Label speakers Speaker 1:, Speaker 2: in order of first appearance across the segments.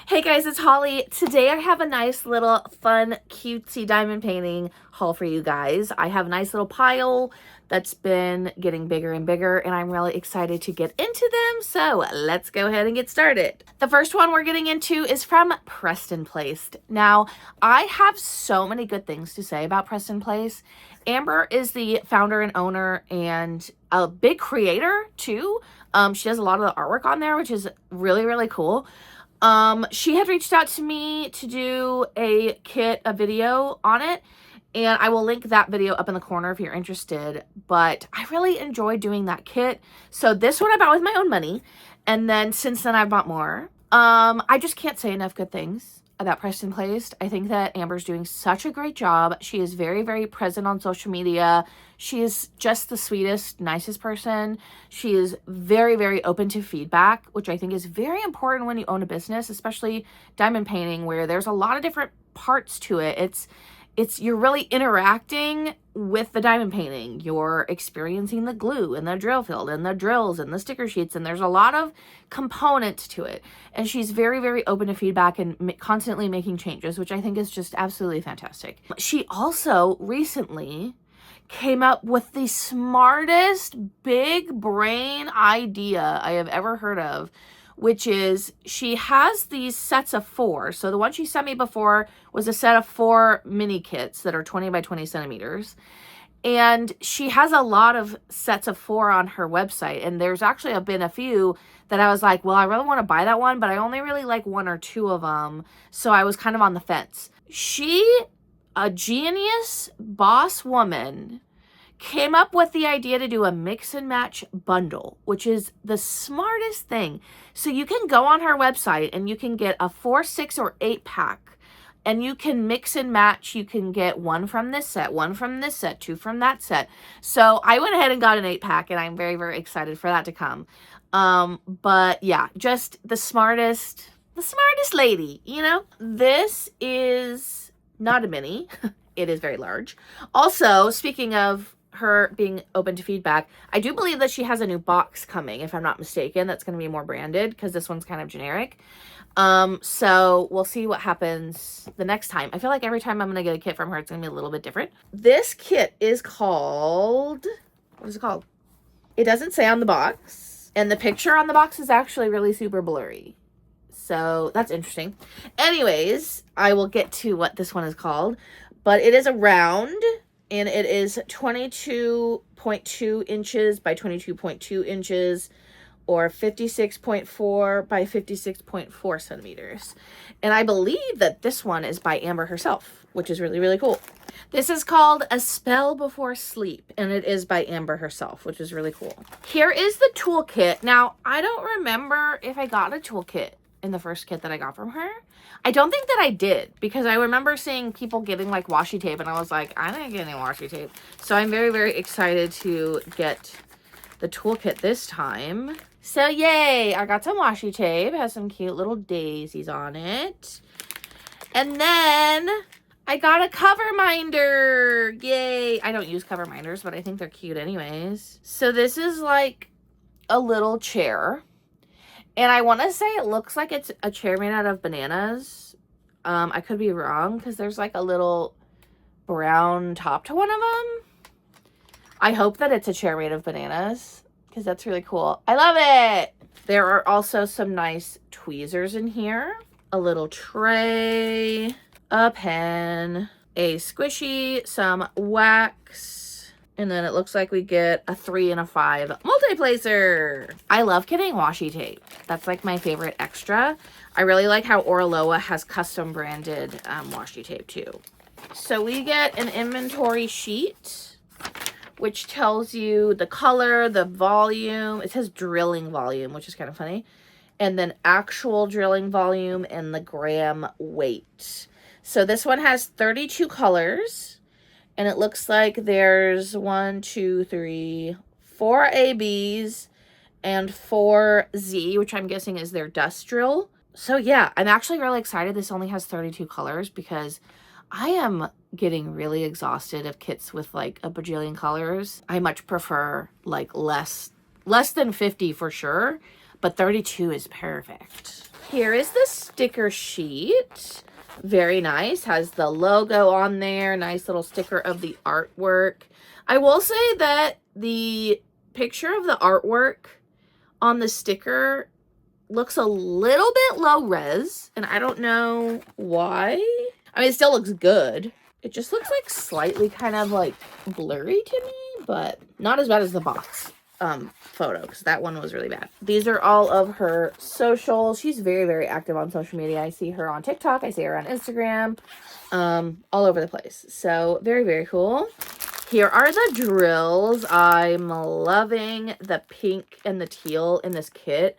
Speaker 1: Hey guys, it's Holly. Today I have a nice little fun cutesy diamond painting haul for you guys. I have a nice little pile that's been getting bigger and bigger and I'm really excited to get into them. So let's go ahead and get started. The first one we're getting into is from Preston Place. Now I have so many good things to say about Preston Place. Amber is the founder and owner and a big creator too. She does a lot of the artwork on there, which is really, really cool. She had reached out to me to do a video on it, and I will link that video up in the corner if you're interested, but I really enjoyed doing that kit. So this one I bought with my own money, and then since then I've bought more. I just can't say enough good things about Preston Place. I think that Amber's doing such a great job. She is very, very present on social media. She is just the sweetest, nicest person. She is very, very open to feedback, which I think is very important when you own a business, especially diamond painting, where there's a lot of different parts to it. You're really interacting with the diamond painting. You're experiencing the glue and the drill field and the drills and the sticker sheets, and there's a lot of components to it. And she's very, very open to feedback and constantly making changes, which I think is just absolutely fantastic. She also recently came up with the smartest big brain idea I have ever heard of, which is she has these sets of 4. So the one she sent me before was a set of 4 mini kits that are 20 by 20 centimeters. And she has a lot of sets of 4 on her website. And there's actually been a few that I was like, well, I really want to buy that one, but I only really like 1 or 2 of them. So I was kind of on the fence. She, a genius boss woman, came up with the idea to do a mix and match bundle, which is the smartest thing. So you can go on her website and you can get a 4, 6, or 8 pack and you can mix and match. You can get 1 from this set, 1 from this set, 2 from that set. So I went ahead and got an 8 pack and I'm very, very excited for that to come. But yeah, just the smartest lady, you know? This is not a mini. It is very large. Also, speaking of her being open to feedback, I do believe that she has a new box coming, if I'm not mistaken, that's going to be more branded because this one's kind of generic. So we'll see what happens the next time. I feel like every time I'm going to get a kit from her, it's going to be a little bit different. This kit is called, what is it called? It doesn't say on the box, and the picture on the box is actually really super blurry. So that's interesting. Anyways, I will get to what this one is called, but it is a round. And it is 22.2 inches by 22.2 inches or 56.4 by 56.4 centimeters. And I believe that this one is by Amber herself, which is really, really cool. This is called A Spell Before Sleep, and it is by Amber herself, which is really cool. Here is the toolkit. Now, I don't remember if I got a toolkit in the first kit that I got from her. I don't think that I did, because I remember seeing people getting like washi tape and I was like, I didn't get any washi tape. So I'm very, very excited to get the toolkit this time. So yay, I got some washi tape. It has some cute little daisies on it. And then I got a cover minder. Yay. I don't use cover minders, but I think they're cute anyways. So this is like a little chair. And I want to say it looks like it's a chair made out of bananas. I could be wrong because there's like a little brown top to one of them. I hope that it's a chair made of bananas because that's really cool. I love it. There are also some nice tweezers in here. A little tray, a pen, a squishy, some wax. And then it looks like we get a 3 and a 5 multi-placer. I love getting washi tape. That's like my favorite extra. I really like how Oraloa has custom branded washi tape too. So we get an inventory sheet, which tells you the color, the volume. It says drilling volume, which is kind of funny. And then actual drilling volume and the gram weight. So this one has 32 colors. And it looks like there's 1, 2, 3, 4 ABs and 4 Z, which I'm guessing is their dust drill. So yeah, I'm actually really excited this only has 32 colors because I am getting really exhausted of kits with like a bajillion colors. I much prefer like less than 50 for sure, but 32 is perfect. Here is the sticker sheet. Very nice. Has the logo on there. Nice little sticker of the artwork. I will say that the picture of the artwork on the sticker looks a little bit low res, and I don't know why. I mean, it still looks good. It just looks like slightly kind of like blurry to me, but not as bad as the box photo, because that one was really bad. These are all of her socials. She's very, very active on social media. I see her on TikTok. I see her on Instagram, all over the place. So very, very cool. Here are the drills. I'm loving the pink and the teal in this kit.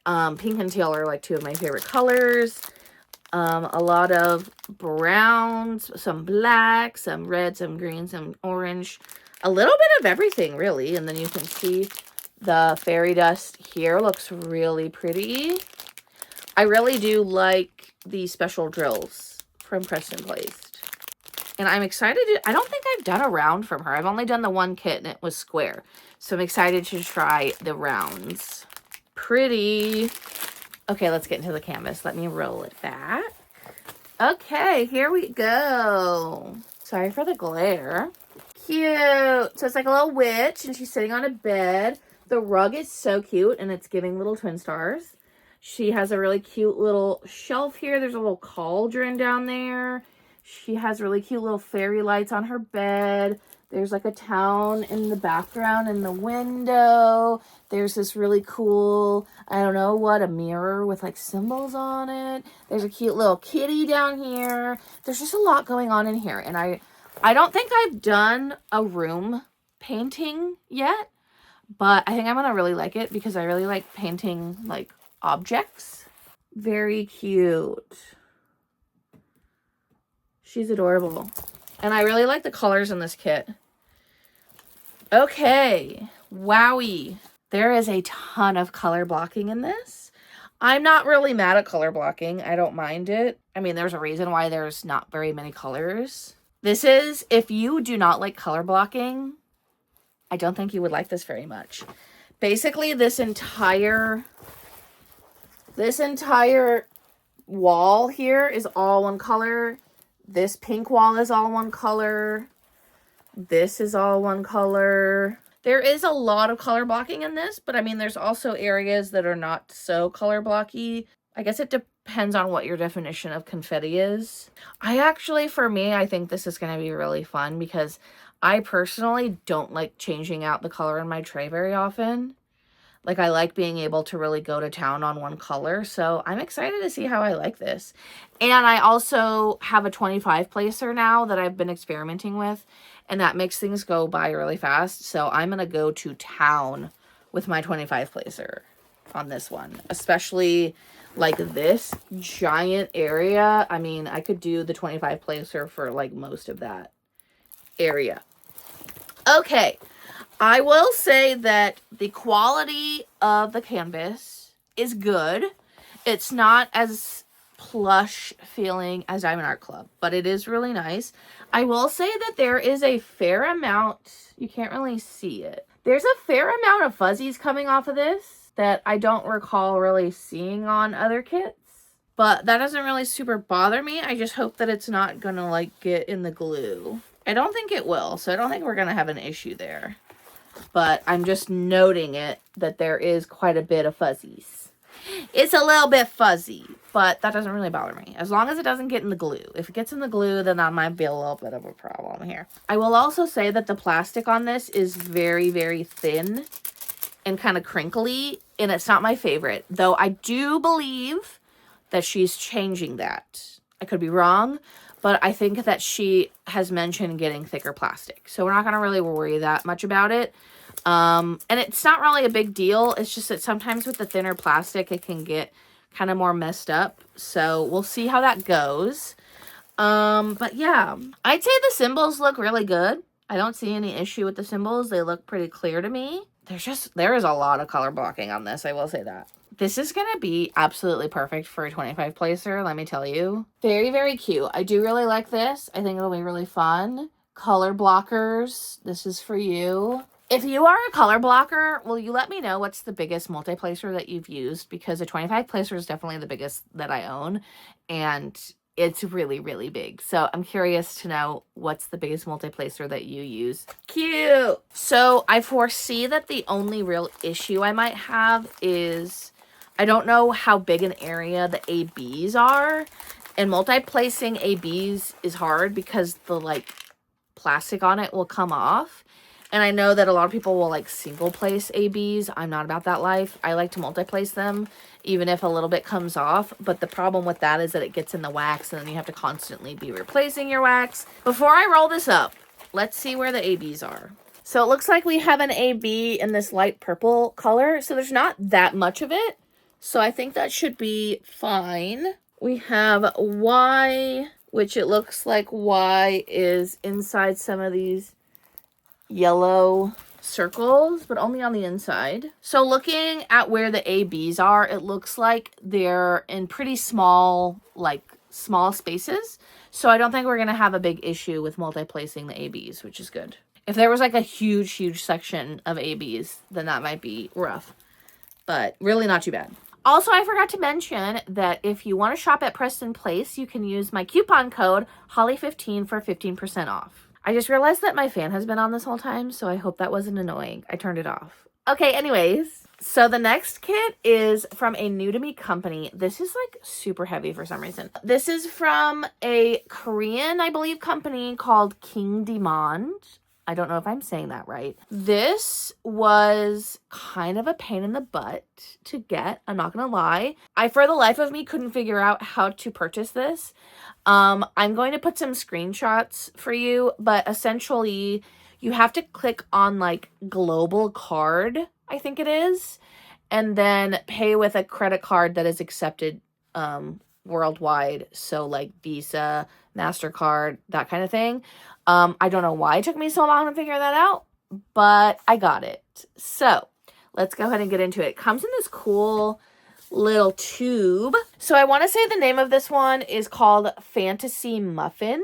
Speaker 1: Pink and teal are like two of my favorite colors. A lot of browns, some black, some red, some green, some orange. A little bit of everything, really. And then you can see the fairy dust here looks really pretty. I really do like the special drills from Preston Placed. And I'm excited I don't think I've done a round from her. I've only done the one kit and it was square. So I'm excited to try the rounds. Pretty. Okay, let's get into the canvas. Let me roll it back. Okay, here we go. Sorry for the glare. Cute. So it's like a little witch and she's sitting on a bed. The rug is so cute and it's giving little twin stars. She has a really cute little shelf here. There's a little cauldron down there. She has really cute little fairy lights on her bed. There's like a town in the background in the window. There's this really cool, I don't know what, a mirror with like symbols on it. There's a cute little kitty down here. There's just a lot going on in here. And I don't think I've done a room painting yet, but I think I'm going to really like it because I really like painting like objects. Very cute. She's adorable. And I really like the colors in this kit. Okay. Wowie. There is a ton of color blocking in this. I'm not really mad at color blocking. I don't mind it. I mean, there's a reason why there's not very many colors. This is, if you do not like color blocking, I don't think you would like this very much. Basically, this entire wall here is all one color. This pink wall is all one color. This is all one color. There is a lot of color blocking in this, but I mean, there's also areas that are not so color blocky. I guess it depends on what your definition of confetti is. For me, I think this is going to be really fun because I personally don't like changing out the color in my tray very often. Like, I like being able to really go to town on one color. So I'm excited to see how I like this. And I also have a 25 placer now that I've been experimenting with. And that makes things go by really fast. So I'm going to go to town with my 25 placer on this one. Especially like this giant area. I mean, I could do the 25 placer for like most of that area. Okay. I will say that the quality of the canvas is good. It's not as plush feeling as Diamond Art Club, but it is really nice. I will say that there is a fair amount, you can't really see it. There's a fair amount of fuzzies coming off of this that I don't recall really seeing on other kits, but that doesn't really super bother me. I just hope that it's not gonna like get in the glue. I don't think it will, so I don't think we're gonna have an issue there. But I'm just noting it that there is quite a bit of fuzzies. It's a little bit fuzzy, but that doesn't really bother me. As long as it doesn't get in the glue. If it gets in the glue, then that might be a little bit of a problem here. I will also say that the plastic on this is very, very thin and kind of crinkly, and it's not my favorite. Though I do believe that she's changing that. I could be wrong, but I think that she has mentioned getting thicker plastic. So we're not going to really worry that much about it. And it's not really a big deal. It's just that sometimes with the thinner plastic, it can get kind of more messed up. So we'll see how that goes. But yeah, I'd say the symbols look really good. I don't see any issue with the symbols. They look pretty clear to me. There is a lot of color blocking on this. I will say that. This is going to be absolutely perfect for a 25 placer, let me tell you. Very, very cute. I do really like this. I think it'll be really fun. Color blockers. This is for you. If you are a color blocker, will you let me know what's the biggest multi-placer that you've used? Because a 25 placer is definitely the biggest that I own, and it's really, really big. So I'm curious to know what's the biggest multi-placer that you use. Cute! So I foresee that the only real issue I might have is I don't know how big an area the ABs are. And multi-placing ABs is hard because the like plastic on it will come off. And I know that a lot of people will like single place ABs. I'm not about that life. I like to multi-place them, even if a little bit comes off. But the problem with that is that it gets in the wax and then you have to constantly be replacing your wax. Before I roll this up, let's see where the ABs are. So it looks like we have an AB in this light purple color. So there's not that much of it. So I think that should be fine. We have Y, which it looks like Y is inside some of these yellow circles, but only on the inside. So looking at where the ABs are, it looks like they're in pretty small, like small spaces. So I don't think we're going to have a big issue with multi-placing the ABs, which is good. If there was like a huge, huge section of ABs, then that might be rough, but really not too bad. Also, I forgot to mention that if you want to shop at Preston Place, you can use my coupon code HOLLY15 for 15% off. I just realized that my fan has been on this whole time, so I hope that wasn't annoying. I turned it off. Okay, anyways. So the next kit is from a new to me company. This is like super heavy for some reason. This is from a Korean, I believe, company called King Demand. I don't know if I'm saying that right. This was kind of a pain in the butt to get. I'm not gonna lie. I, for the life of me, couldn't figure out how to purchase this. I'm going to put some screenshots for you, but essentially you have to click on like global card, I think it is, and then pay with a credit card that is accepted worldwide. So like Visa, MasterCard, that kind of thing. I don't know why it took me so long to figure that out, but I got it. So let's go ahead and get into it. It comes in this cool little tube. So I want to say the name of this one is called Fantasy Muffin,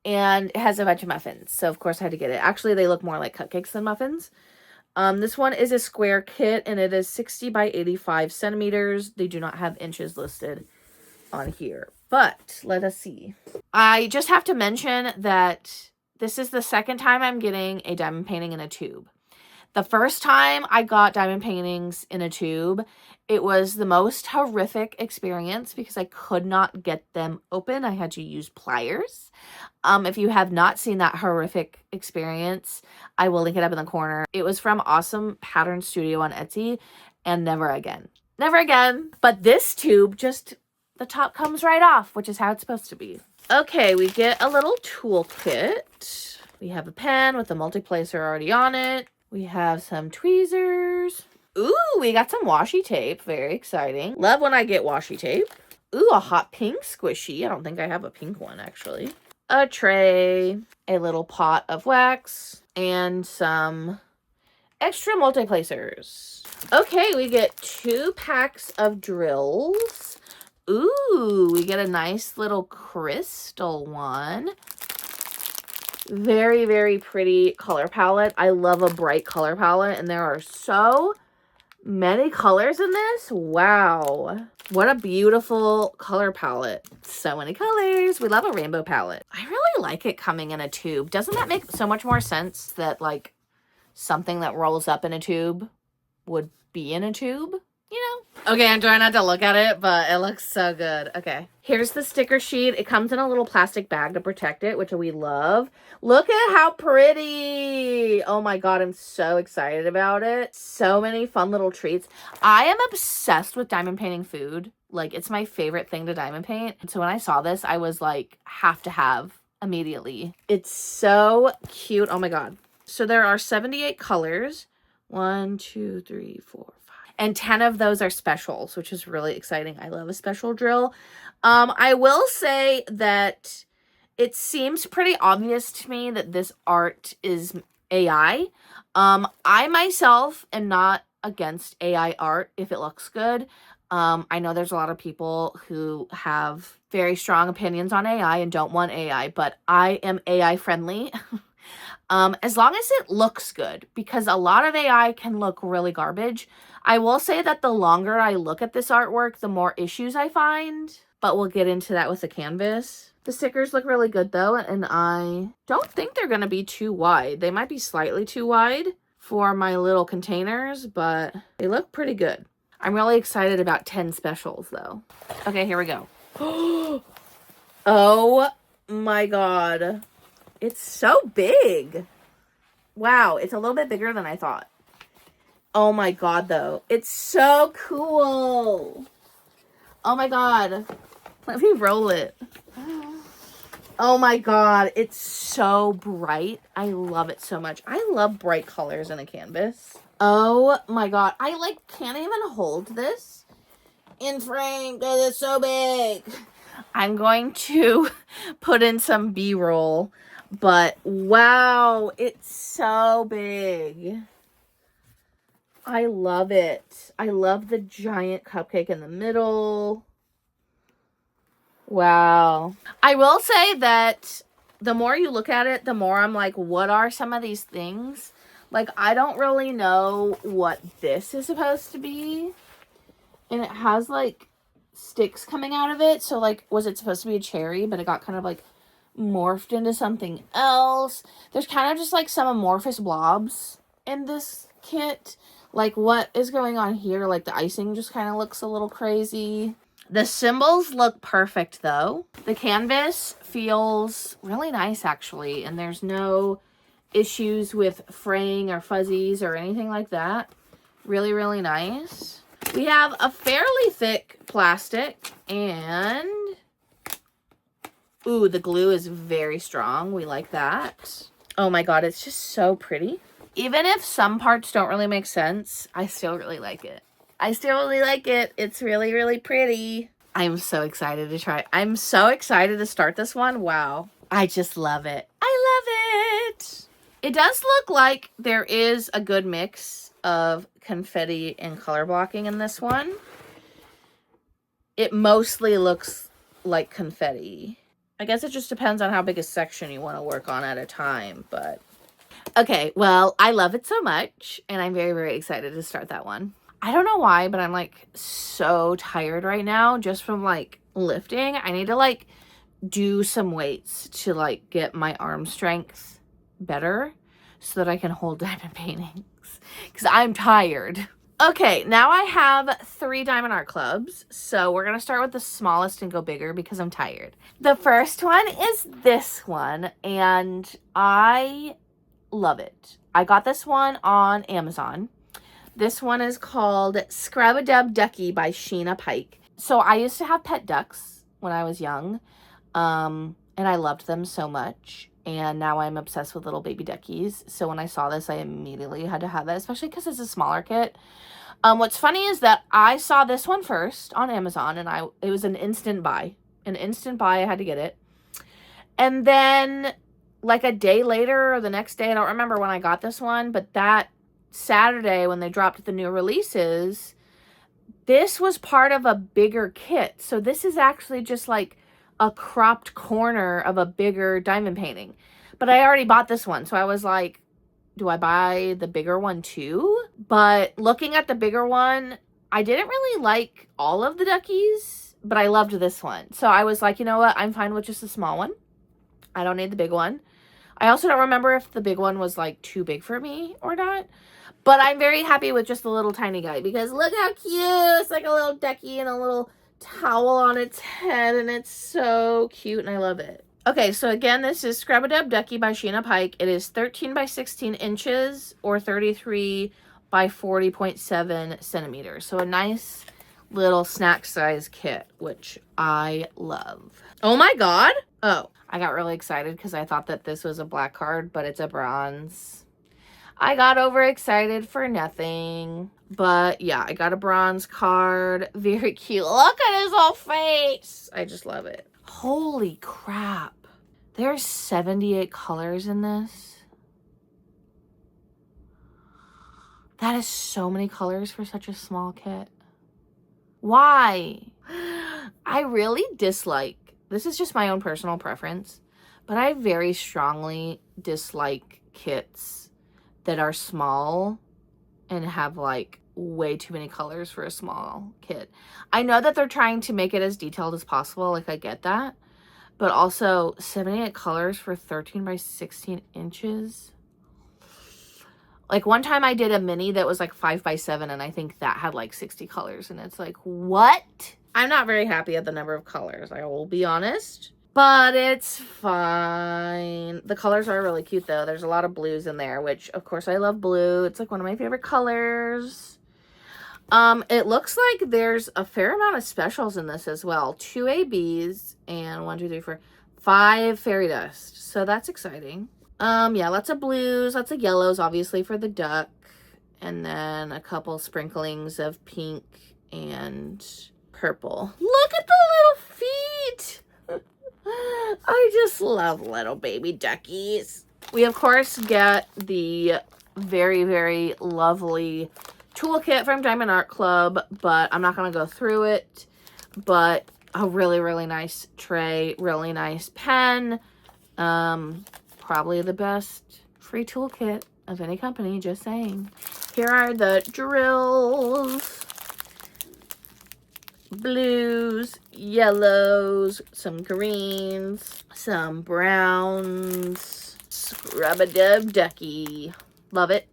Speaker 1: and it has a bunch of muffins. So of course I had to get it. Actually, they look more like cupcakes than muffins. This one is a square kit, and it is 60 by 85 centimeters. They do not have inches listed on here, but let us see. I just have to mention that this is the second time I'm getting a diamond painting in a tube. The first time I got diamond paintings in a tube, it was the most horrific experience because I could not get them open. I had to use pliers. If you have not seen that horrific experience, I will link it up in the corner. It was from Awesome Pattern Studio on Etsy, and never again. Never again. But this tube, just the top comes right off, which is how it's supposed to be. Okay, we get a little toolkit. We have a pen with a multi-placer already on it. We have some tweezers. Ooh, we got some washi tape. Very exciting. Love when I get washi tape. Ooh, a hot pink squishy. I don't think I have a pink one, actually. A tray. A little pot of wax. And some extra multi-placers. Okay, we get 2 packs of drills. Ooh, we get a nice little crystal one. Very, very pretty color palette. I love a bright color palette, and there are so many colors in this. Wow. What a beautiful color palette. So many colors. We love a rainbow palette. I really like it coming in a tube. Doesn't that make so much more sense that like something that rolls up in a tube would be in a tube? You know? Okay, I'm trying not to look at it, but it looks so good. Okay. Here's the sticker sheet. It comes in a little plastic bag to protect it, which we love. Look at how pretty. Oh my God, I'm so excited about it. So many fun little treats. I am obsessed with diamond painting food. Like, it's my favorite thing to diamond paint. So when I saw this, I was like, have to have immediately. It's so cute. Oh my God. So there are 78 colors. 1, 2, 3, 4, and 10 of those are specials, which is really exciting. I love a special drill. I will say that it seems pretty obvious to me that this art is AI. I myself am not against AI art if it looks good. I know there's a lot of people who have very strong opinions on AI and don't want AI, but I am AI friendly. As long as it looks good, because a lot of AI can look really garbage. I will say that the longer I look at this artwork, the more issues I find, but we'll get into that with the canvas. The stickers look really good though, and I don't think they're gonna be too wide. They might be slightly too wide for my little containers, but they look pretty good. I'm really excited about 10 specials though. Okay, here we go. Oh my god. It's so big. Wow, it's a little bit bigger than I thought. Oh my god, though. It's so cool. Oh my god. Let me roll it. Oh my god, it's so bright. I love it so much. I love bright colors in a canvas. Oh my god. I like can't even hold this in frame because it's so big. I'm going to put in some B-roll, but wow, it's so big. I love it. I love the giant cupcake in the middle. Wow. I will say that the more you look at it, the more I'm like, what are some of these things? Like, I don't really know what this is supposed to be. And it has, like, sticks coming out of it. So, like, was it supposed to be a cherry? But it got kind of, like, morphed into something else. There's kind of just, like, some amorphous blobs in this kit. Like, what is going on here? Like, the icing just kind of looks a little crazy. The symbols look perfect, though. The canvas feels really nice, actually. And there's no issues with fraying or fuzzies or anything like that. Really, really nice. We have a fairly thick plastic. And ooh, the glue is very strong. We like that. Oh my god, it's just so pretty. Even if some parts don't really make sense, I still really like it. I still really like it. It's really, really pretty. I'm so excited to try it. I'm so excited to start this one. Wow. I just love it. I love it. It does look like there is a good mix of confetti and color blocking in this one. It mostly looks like confetti. I guess it just depends on how big a section you want to work on at a time, but okay, well, I love it so much, and I'm very, very excited to start that one. I don't know why, but I'm, like, so tired right now just from, like, lifting. I need to, like, do some weights to, like, get my arm strength better so that I can hold diamond paintings because I'm tired. Okay, now I have 3 diamond art clubs, so we're going to start with the smallest and go bigger because I'm tired. The first one is this one, and I love it. I got this one on Amazon. This one is called Scrub-a-Dub Ducky by Sheena Pike. So I used to have pet ducks when I was young, and I loved them so much. And now I'm obsessed with little baby duckies. So when I saw this, I immediately had to have it, especially because it's a smaller kit. What's funny is that I saw this one first on Amazon, and it was an instant buy. An instant buy, I had to get it. And then, like a day later or the next day, I don't remember when I got this one, but that Saturday when they dropped the new releases, this was part of a bigger kit. So this is actually just like a cropped corner of a bigger diamond painting. But I already bought this one, so I was like, do I buy the bigger one too? But looking at the bigger one, I didn't really like all of the duckies, but I loved this one. So I was like, you know what? I'm fine with just the small one. I don't need the big one. I also don't remember if the big one was like too big for me or not. But I'm very happy with just the little tiny guy because look how cute. It's like a little ducky and a little towel on its head, and it's so cute and I love it. Okay, so again, this is Scrub-a-Dub Ducky by Sheena Pike. It is 13 by 16 inches or 33 by 40.7 centimeters. So a nice little snack size kit, which I love. Oh my god. Oh, I got really excited because I thought that this was a black card, but it's a bronze. I got overexcited for nothing. But yeah, I got a bronze card. Very cute. Look at his whole face. I just love it. Holy crap. There's 78 colors in this. That is so many colors for such a small kit. Why? I really dislike, this is just my own personal preference, but I very strongly dislike kits that are small and have like way too many colors for a small kit. I know that they're trying to make it as detailed as possible, like I get that, but also 78 colors for 13 by 16 inches. Like one time I did a mini that was like 5 by 7 and I think that had like 60 colors and it's like, what? I'm not very happy at the number of colors, I will be honest. But it's fine. The colors are really cute though. There's a lot of blues in there, which of course I love blue. It's like one of my favorite colors. It looks like there's a fair amount of specials in this as well. 2 ABs and 1, 2, 3, 4, 5 fairy dust. So that's exciting. Yeah, lots of blues, lots of yellows, obviously for the duck. And then a couple sprinklings of pink and purple. Look at the little feet! I just love little baby duckies. We, of course, get the very, very lovely toolkit from Diamond Art Club, but I'm not going to go through it. But a really, really nice tray, really nice pen. Probably the best free toolkit of any company, just saying. Here are the drills. Blues, yellows, some greens, some browns. Scrub-a-dub ducky. Love it.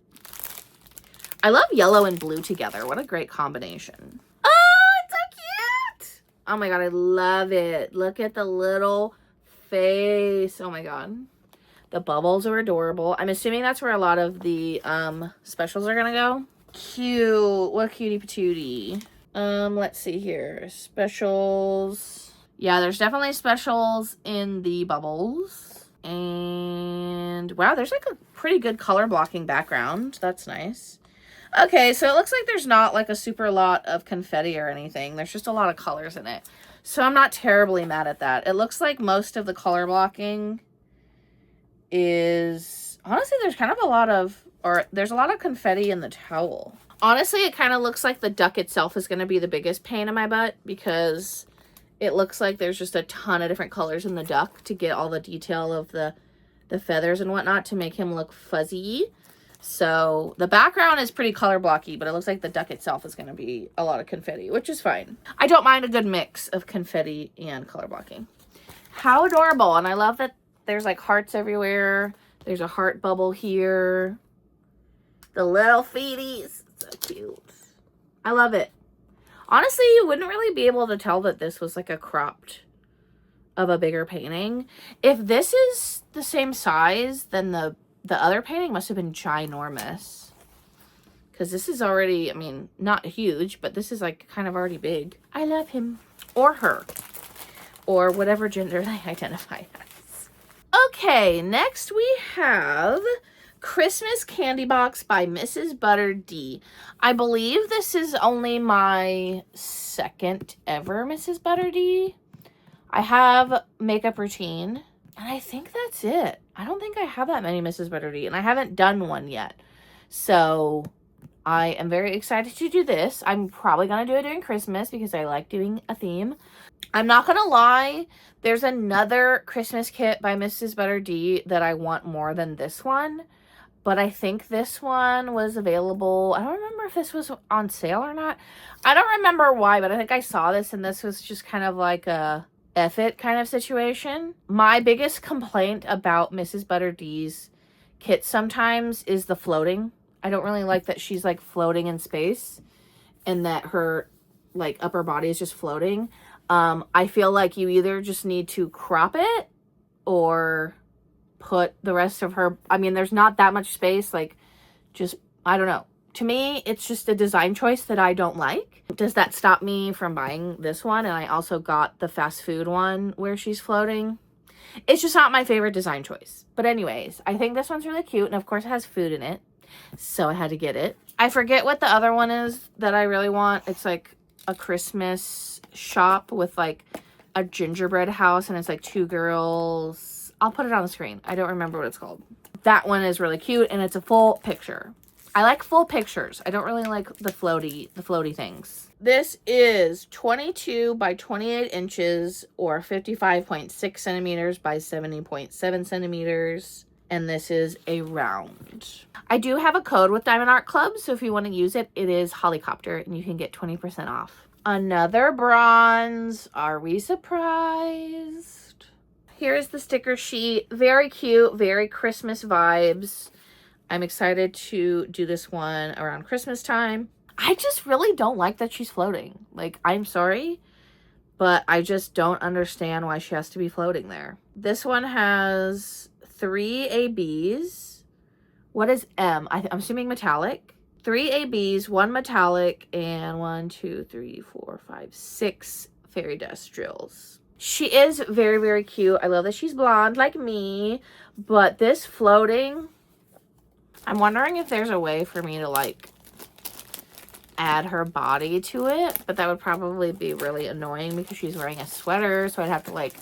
Speaker 1: I love yellow and blue together. What a great combination. Oh, it's so cute. Oh my god, I love it. Look at the little face. Oh my god. The bubbles are adorable. I'm assuming that's where a lot of the specials are gonna go. Cute. What a cutie patootie. Let's see here. Specials. Yeah, there's definitely specials in the bubbles. And wow, there's like a pretty good color blocking background. That's nice. Okay, so it looks like there's not like a super lot of confetti or anything. There's just a lot of colors in it. So I'm not terribly mad at that. It looks like most of the color blocking is... Honestly, there's kind of a lot of... Or there's a lot of confetti in the towel. Honestly, it kind of looks like the duck itself is going to be the biggest pain in my butt because it looks like there's just a ton of different colors in the duck to get all the detail of the feathers and whatnot to make him look fuzzy. So the background is pretty color blocky, but it looks like the duck itself is going to be a lot of confetti, which is fine. I don't mind a good mix of confetti and color blocking. How adorable. And I love that there's like hearts everywhere. There's a heart bubble here. The little feeties. So cute. I love it. Honestly, you wouldn't really be able to tell that this was like a cropped of a bigger painting. If this is the same size, then the other painting must have been ginormous. Because this is already, I mean, not huge, but this is like kind of already big. I love him. Or her. Or whatever gender they identify as. Okay, next we have Christmas Candy Box by Mrs. Butter D. I believe this is only my second ever Mrs. Butter D. I have Makeup Routine, and I think that's it. I don't think I have that many Mrs. Butter D, and I haven't done one yet. So I am very excited to do this. I'm probably going to do it during Christmas because I like doing a theme. I'm not going to lie. There's another Christmas kit by Mrs. Butter D that I want more than this one. But I think this one was available. I don't remember if this was on sale or not. I don't remember why, but I think I saw this and this was just kind of like a F it kind of situation. My biggest complaint about Mrs. Butter D's kits sometimes is the floating. I don't really like that she's like floating in space and that her like upper body is just floating. I feel like you either just need to crop it or put the rest of her, I mean, there's not that much space, like, just, I don't know. To me, it's just a design choice that I don't like. Does that stop me from buying this one? And I also got the fast food one where she's floating. It's just not my favorite design choice. But anyways, I think this one's really cute, and of course it has food in it, so I had to get it. I forget what the other one is that I really want. It's like a Christmas shop with like a gingerbread house, and it's like 2 girls. I'll put it on the screen. I don't remember what it's called. That one is really cute, and it's a full picture. I like full pictures. I don't really like the floaty things. This is 22 by 28 inches or 55.6 centimeters by 70.7 centimeters. And this is a round. I do have a code with Diamond Art Club, so if you want to use it, it is Hollycopter, and you can get 20% off. Another bronze. Are we surprised? Here's the sticker sheet. Very cute, very Christmas vibes. I'm excited to do this one around Christmas time. I just really don't like that she's floating. Like, I'm sorry, but I just don't understand why she has to be floating there. This one has 3 ABs. What is M? I'm assuming metallic. 3 ABs, 1 metallic, and 1, 2, 3, 4, 5, 6 fairy dust drills. She is very, very cute. I love that she's blonde like me, but this floating, I'm wondering if there's a way for me to like add her body to it, but that would probably be really annoying because she's wearing a sweater, so I'd have to like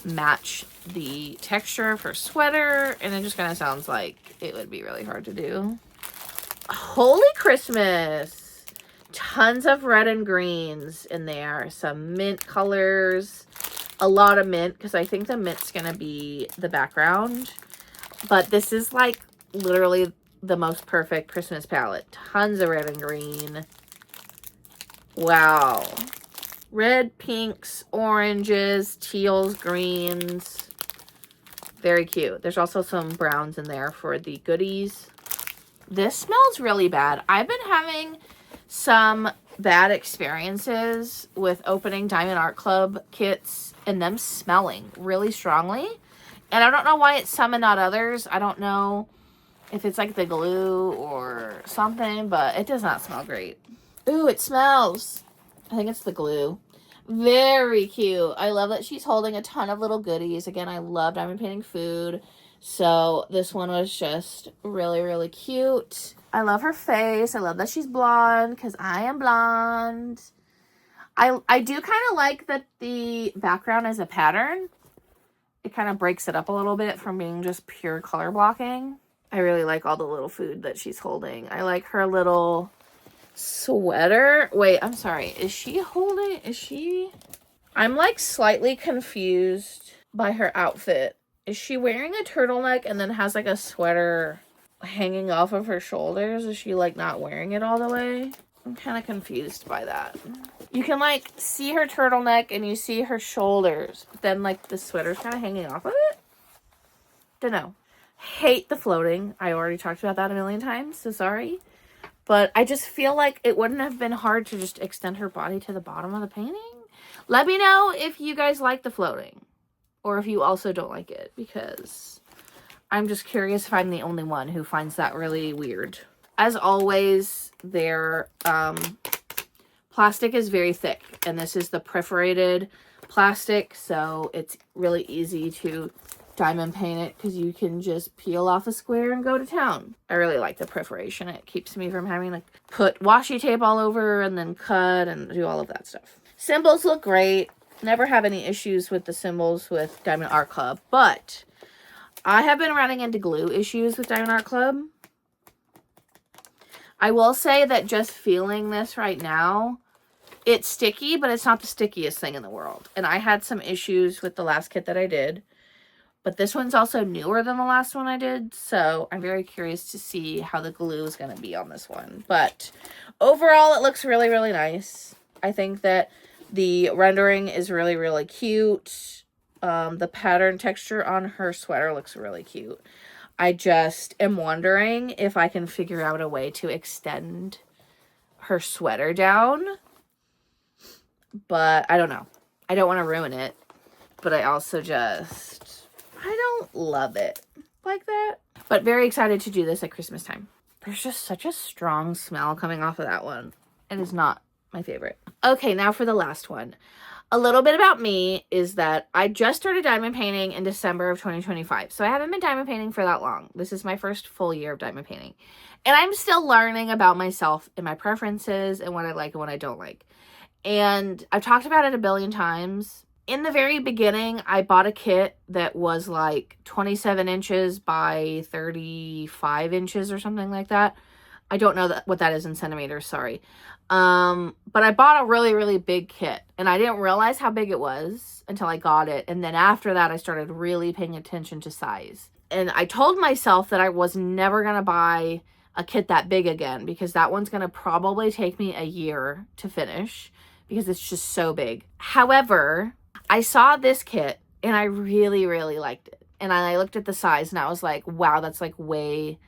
Speaker 1: match the texture of her sweater, and it just kind of sounds like it would be really hard to do. Holy Christmas! Tons of red and greens in there, some mint colors, a lot of mint because I think the mint's gonna be the background, but this is like literally the most perfect Christmas palette. Tons of red and green. Wow. Red, pinks, oranges, teals, greens. Very cute. There's also some browns in there for the goodies. This smells really bad. I've been having some bad experiences with opening Diamond Art Club kits and them smelling really strongly. And I don't know why it's some and not others. I don't know if it's like the glue or something, but it does not smell great. Ooh, it smells. I think it's the glue. Very cute. I love that she's holding a ton of little goodies. Again, I love diamond painting food. So this one was just really, really cute. I love her face. I love that she's blonde because I am blonde. I do kind of like that the background is a pattern. It kind of breaks it up a little bit from being just pure color blocking. I really like all the little food that she's holding. I like her little sweater. Wait, I'm sorry. Is she? I'm like slightly confused by her outfit. Is she wearing a turtleneck and then has like a sweater hanging off of her shoulders? Is she like not wearing it all the way? I'm kind of confused by that. You can like see her turtleneck and you see her shoulders, but then like the sweater's kind of hanging off of it. Don't know. Hate the floating. I already talked about that a million times, so sorry. But I just feel like it wouldn't have been hard to just extend her body to the bottom of the painting. Let me know if you guys like the floating or if you also don't like it, because I'm just curious if I'm the only one who finds that really weird. As always, their plastic is very thick, and this is the perforated plastic, so it's really easy to diamond paint it because you can just peel off a square and go to town. I really like the perforation. It keeps me from having to put washi tape all over and then cut and do all of that stuff. Symbols look great. Never have any issues with the symbols with Diamond Art Club, but I have been running into glue issues with Diamond Art Club. I will say that just feeling this right now, it's sticky, but it's not the stickiest thing in the world. And I had some issues with the last kit that I did. But this one's also newer than the last one I did, so I'm very curious to see how the glue is going to be on this one. But overall, it looks really, really nice. I think that the rendering is really, really cute. The pattern texture on her sweater looks really cute. I just am wondering if I can figure out a way to extend her sweater down. But I don't know. I don't want to ruin it. But I also I don't love it like that. But very excited to do this at Christmas time. There's just such a strong smell coming off of that one. It is not my favorite. Okay, now for the last one. A little bit about me is that I just started diamond painting in December of 2025. So I haven't been diamond painting for that long. This is my first full year of diamond painting. And I'm still learning about myself and my preferences and what I like and what I don't like. And I've talked about it a billion times. In the very beginning, I bought a kit that was like 27 inches by 35 inches or something like that I don't know what that is in centimeters, sorry. But I bought a really, really big kit, and I didn't realize how big it was until I got it. And then after that, I started really paying attention to size. And I told myself that I was never going to buy a kit that big again, because that one's going to probably take me a year to finish because it's just so big. However, I saw this kit and I really, really liked it. And I looked at the size and I was like, wow, that's like way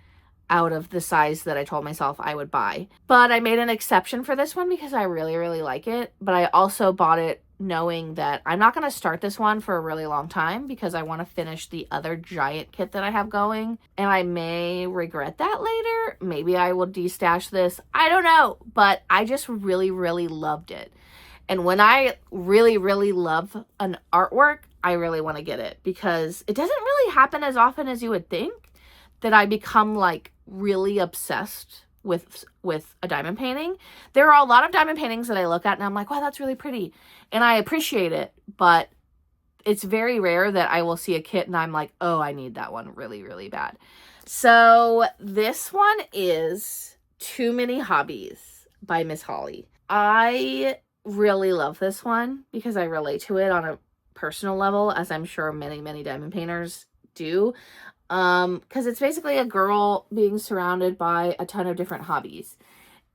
Speaker 1: out of the size that I told myself I would buy. But I made an exception for this one because I really, really like it. But I also bought it knowing that I'm not going to start this one for a really long time because I want to finish the other giant kit that I have going. And I may regret that later. Maybe I will destash this. I don't know. But I just really, really loved it. And when I really, really love an artwork, I really want to get it because it doesn't really happen as often as you would think that I become like really obsessed with a diamond painting. There are a lot of diamond paintings that I look at and I'm like, wow, that's really pretty. And I appreciate it, but it's very rare that I will see a kit and I'm like, oh, I need that one really, really bad. So this one is Too Many Hobbies by Miss Holly. I really love this one because I relate to it on a personal level, as I'm sure many, many diamond painters do. Because it's basically a girl being surrounded by a ton of different hobbies.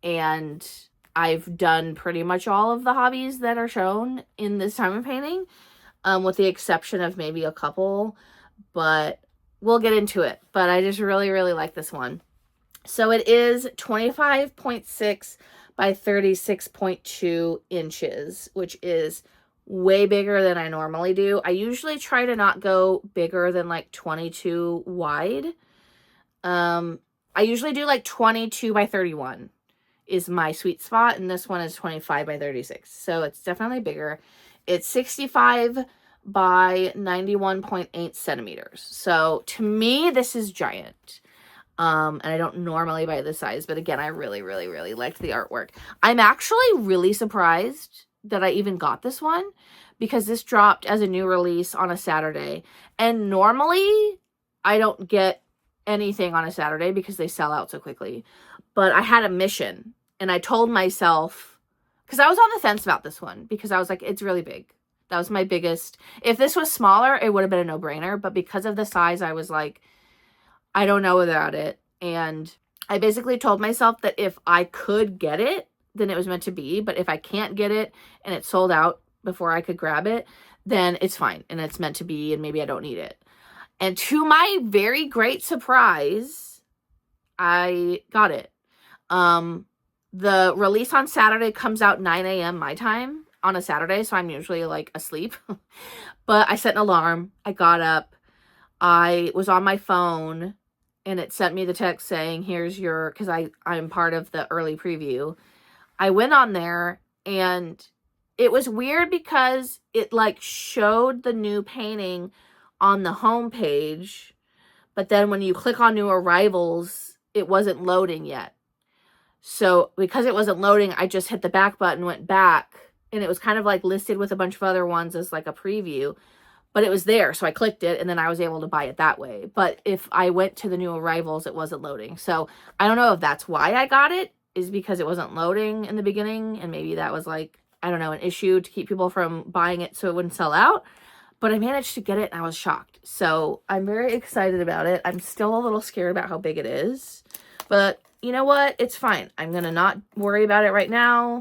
Speaker 1: And I've done pretty much all of the hobbies that are shown in this diamond painting, with the exception of maybe a couple, but we'll get into it. But I just really, really like this one. So it is 25.6 by 36.2 inches, which is way bigger than I normally do. I usually try to not go bigger than like 22 wide. I usually do like 22 by 31 is my sweet spot, and this one is 25 by 36. So it's definitely bigger. It's 65 by 91.8 centimeters. So to me, this is giant. And I don't normally buy this size, but again, I really, really, really liked the artwork. I'm actually really surprised that I even got this one because this dropped as a new release on a Saturday. And normally I don't get anything on a Saturday because they sell out so quickly. But I had a mission and I told myself, because I was on the fence about this one because I was like, it's really big. That was my biggest. If this was smaller, it would have been a no-brainer. But because of the size, I was like, I don't know about it. And I basically told myself that if I could get it, then it was meant to be. But if I can't get it and it's sold out before I could grab it, then it's fine. And it's meant to be, and maybe I don't need it. And to my very great surprise, I got it. The release on Saturday comes out 9 a.m. my time on a Saturday. So I'm usually like asleep. But I set an alarm. I got up. I was on my phone and it sent me the text saying, here's your, because I'm part of the early preview. I went on there and it was weird because it like showed the new painting on the home page, but then when you click on new arrivals, it wasn't loading yet. So because it wasn't loading, I just hit the back button, went back, and it was kind of like listed with a bunch of other ones as like a preview. But it was there, so I clicked it, and then I was able to buy it that way. But if I went to the new arrivals, it wasn't loading. So I don't know if that's why I got it, is because it wasn't loading in the beginning, and maybe that was like, I don't know, an issue to keep people from buying it so it wouldn't sell out. But I managed to get it, and I was shocked. So I'm very excited about it. I'm still a little scared about how big it is. But you know what? It's fine. I'm going to not worry about it right now.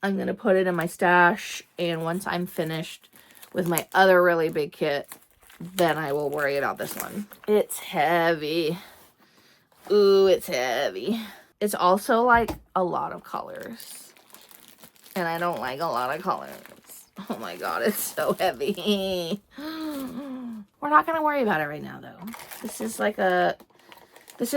Speaker 1: I'm going to put it in my stash, and once I'm finished with my other really big kit, then I will worry about this one. It's heavy. Ooh, it's heavy. It's also like a lot of colors, and I don't like a lot of colors. Oh my god, it's so heavy. We're not gonna worry about it right now though. This is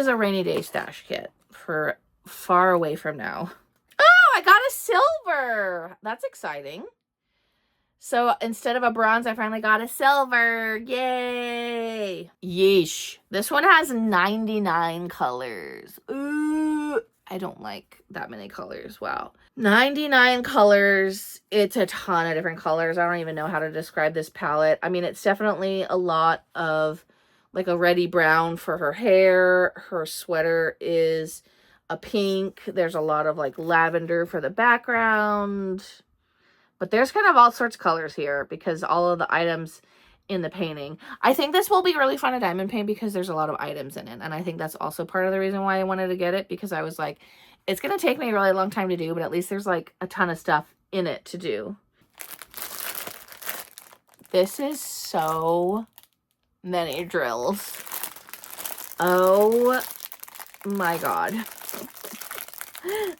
Speaker 1: a rainy day stash kit for far away from now. Oh, I got a silver. That's exciting. So instead of a bronze, I finally got a silver. Yay. Yeesh. This one has 99 colors. Ooh, I don't like that many colors. Wow. 99 colors. It's a ton of different colors. I don't even know how to describe this palette. I mean, it's definitely a lot of like a reddy brown for her hair. Her sweater is a pink. There's a lot of like lavender for the background. But there's kind of all sorts of colors here because all of the items in the painting. I think this will be really fun to diamond paint because there's a lot of items in it. And I think that's also part of the reason why I wanted to get it, because I was like, it's going to take me a really long time to do, but at least there's like a ton of stuff in it to do. This is so many drills. Oh my God.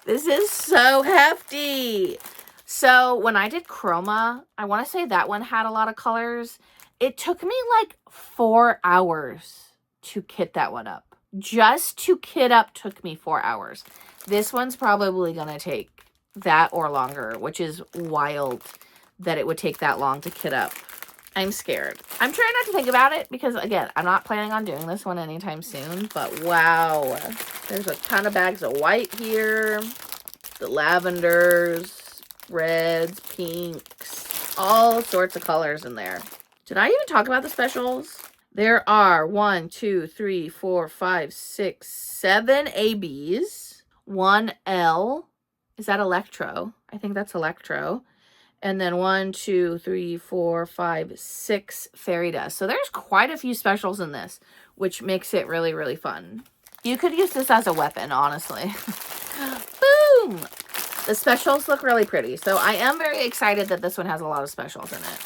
Speaker 1: This is so hefty. So when I did Chroma, I want to say that one had a lot of colors. It took me like 4 hours to kit that one up. Just to kit up took me 4 hours. This one's probably going to take that or longer, which is wild that it would take that long to kit up. I'm scared. I'm trying not to think about it because, again, I'm not planning on doing this one anytime soon. But wow, there's a ton of bags of white here. The lavenders, reds, pinks, all sorts of colors in there. Did I even talk about the specials? There are 1, 2, 3, 4, 5, 6, 7 ABs. 1 L. Is that Electro? I think that's Electro. And then 1, 2, 3, 4, 5, 6 fairy dust. So there's quite a few specials in this, which makes it really, really fun. You could use this as a weapon, honestly. Boom! The specials look really pretty. So I am very excited that this one has a lot of specials in it.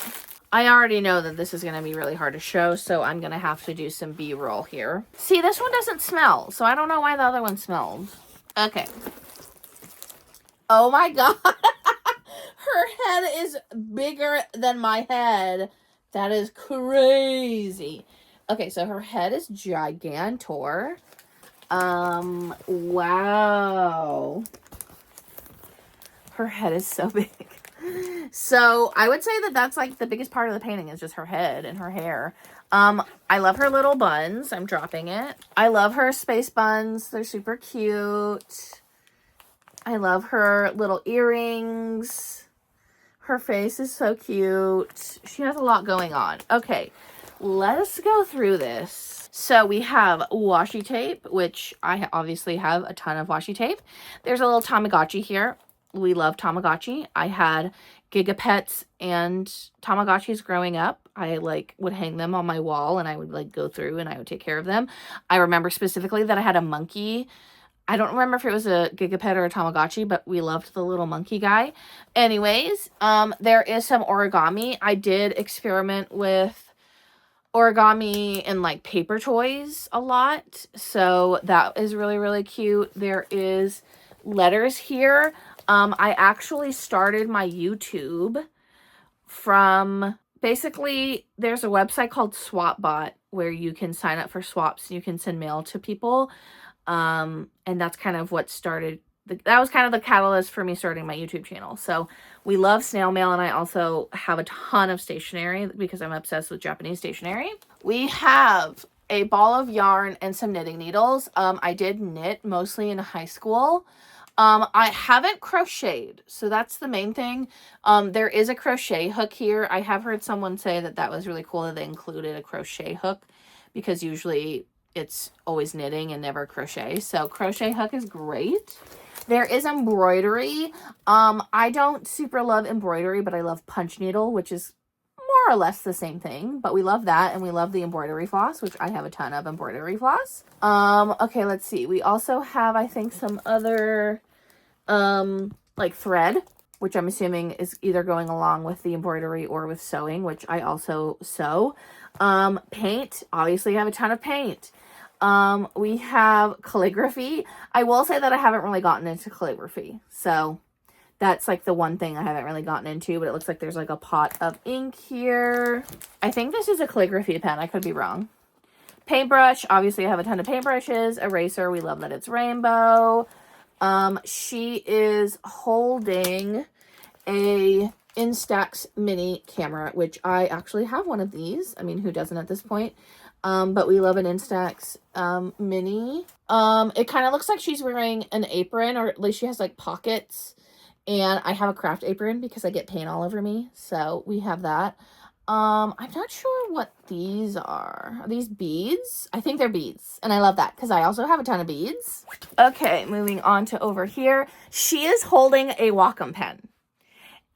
Speaker 1: I already know that this is going to be really hard to show, so I'm going to have to do some B-roll here. See, this one doesn't smell, so I don't know why the other one smelled. Okay. Oh my God. Her head is bigger than my head. That is crazy. Okay, so her head is gigantor. Wow. Her head is so big. So I would say that that's like the biggest part of the painting is just her head and her hair. I love her little buns. I'm dropping it. I love her space buns. They're super cute. I love her little earrings. Her face is so cute. She has a lot going on. Okay, let's go through this. So we have washi tape, which I obviously have a ton of washi tape. There's a little Tamagotchi here. We love Tamagotchi. I had Gigapets and Tamagotchis growing up. I like would hang them on my wall and I would like go through and I would take care of them. I remember specifically that I had a monkey. I don't remember if it was a Gigapet or a Tamagotchi, but we loved the little monkey guy. Anyways, there is some origami. I did experiment with origami and like paper toys a lot. So that is really, really cute. There is letters here. I actually started my YouTube from, basically, there's a website called SwapBot where you can sign up for swaps and you can send mail to people. And that's kind of what started, that was kind of the catalyst for me starting my YouTube channel. So we love snail mail, and I also have a ton of stationery because I'm obsessed with Japanese stationery. We have a ball of yarn and some knitting needles. I did knit mostly in high school. I haven't crocheted, so that's the main thing. There is a crochet hook here. I have heard someone say that that was really cool that they included a crochet hook because usually it's always knitting and never crochet. So crochet hook is great. There is embroidery. I don't super love embroidery, but I love punch needle, which is more or less the same thing, but we love that. And we love the embroidery floss, which I have a ton of embroidery floss. Okay, let's see. We also have, I think, some other, like thread, which I'm assuming is either going along with the embroidery or with sewing, which I also sew. Paint, obviously I have a ton of paint. We have calligraphy. I will say that I haven't really gotten into calligraphy, so that's like the one thing I haven't really gotten into, but it looks like there's like a pot of ink here. I think this is a calligraphy pen. I could be wrong. Paintbrush. Obviously, I have a ton of paintbrushes. Eraser. We love that it's rainbow. She is holding a Instax mini camera, which I actually have one of these. I mean, who doesn't at this point? But we love an Instax mini. It kind of looks like she's wearing an apron, or at least she has like pockets. And I have a craft apron because I get paint all over me. So we have that. I'm not sure what these are. Are these beads? I think they're beads. And I love that because I also have a ton of beads. Okay, moving on to over here. She is holding a Wacom pen.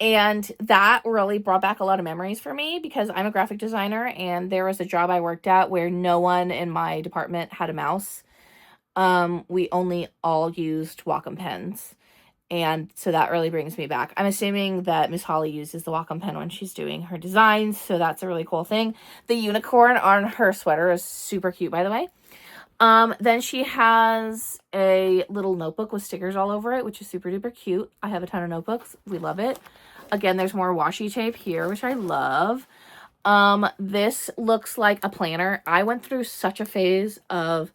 Speaker 1: And that really brought back a lot of memories for me because I'm a graphic designer and there was a job I worked at where no one in my department had a mouse. We only all used Wacom pens. And so that really brings me back. I'm assuming that Miss Holly uses the Wacom pen when she's doing her designs. So that's a really cool thing. The unicorn on her sweater is super cute, by the way. Then she has a little notebook with stickers all over it, which is super duper cute. I have a ton of notebooks. We love it. Again, there's more washi tape here, which I love. This looks like a planner. I went through such a phase of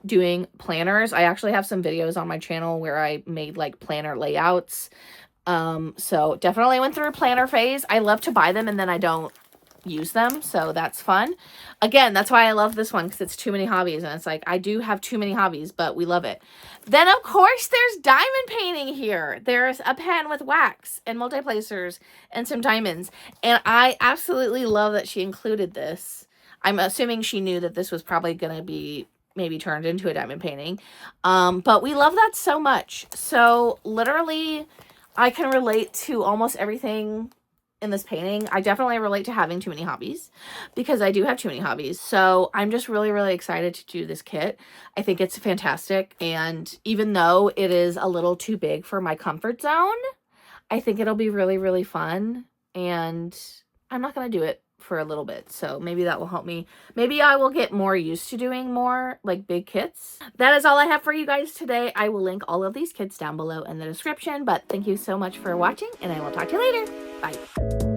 Speaker 1: doing planners. I actually have some videos on my channel where I made like planner layouts. So definitely went through a planner phase. I love to buy them and then I don't use them, so that's fun. Again, that's why I love this one because it's too many hobbies, and it's like I do have too many hobbies, but we love it. Then of course there's diamond painting here. There's a pen with wax and multiplacers and some diamonds, and I absolutely love that she included this. I'm assuming she knew that this was probably gonna be maybe turned into a diamond painting, but we love that so much. So literally I can relate to almost everything in this painting. I definitely relate to having too many hobbies because I do have too many hobbies. So I'm just really, really excited to do this kit. I think it's fantastic. And even though it is a little too big for my comfort zone, I think it'll be really, really fun. And I'm not going to do it for a little bit. So maybe that will help me. Maybe I will get more used to doing more like big kits. That is all I have for you guys today. I will link all of these kits down below in the description, but thank you so much for watching and I will talk to you later. Bye.